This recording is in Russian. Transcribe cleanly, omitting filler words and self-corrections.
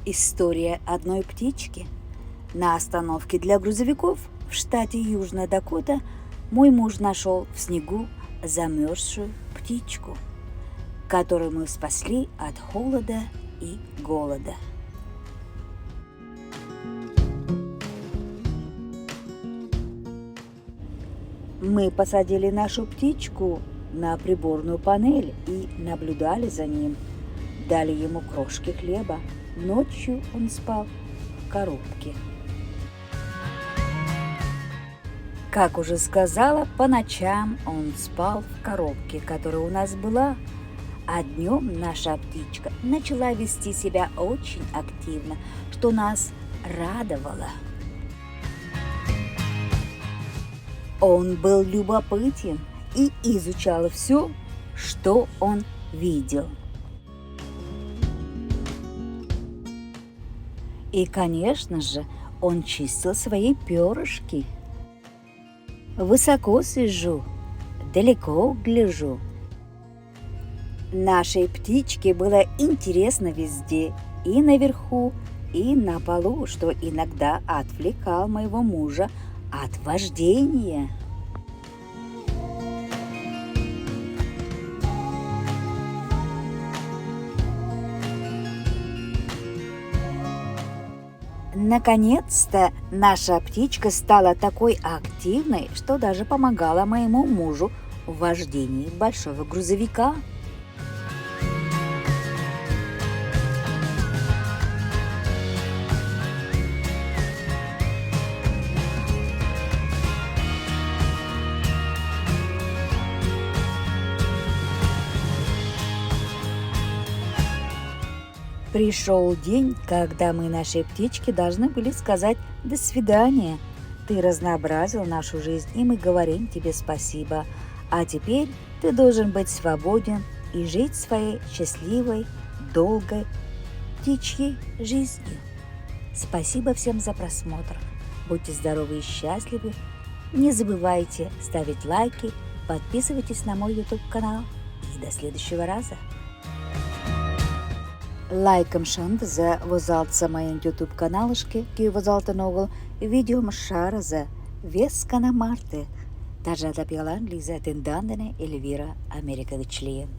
История одной птички. На остановке для грузовиков в штате Южная Дакота мой муж нашел в снегу замерзшую птичку, которую мы спасли от холода и голода. Мы посадили нашу птичку на приборную панель и наблюдали за ним. Дали ему крошки хлеба. Ночью он спал в коробке. Как уже сказала, по ночам он спал в коробке, которая у нас была, а днем наша птичка начала вести себя очень активно, что нас радовало. Он был любопытен и изучал все, что он видел. И, конечно же, он чистил свои перышки. Высоко сижу, далеко гляжу. Нашей птичке было интересно везде, и наверху, и на полу, что иногда отвлекал моего мужа от вождения. Наконец-то наша птичка стала такой активной, что даже помогала моему мужу в вождении большого грузовика. Пришел день, когда мы нашей птичке должны были сказать «до свидания». Ты разнообразил нашу жизнь, и мы говорим тебе спасибо. А теперь ты должен быть свободен и жить своей счастливой, долгой птичьей жизнью. Спасибо всем за просмотр. Будьте здоровы и счастливы. Не забывайте ставить лайки, подписывайтесь на мой YouTube-канал. И до следующего раза. Лайкам шандзе возалца моим YouTube каналышке, ки возалта новел видео шараза вескана марте. Тажата пилан лиза тендандене Эльвира Америка Член.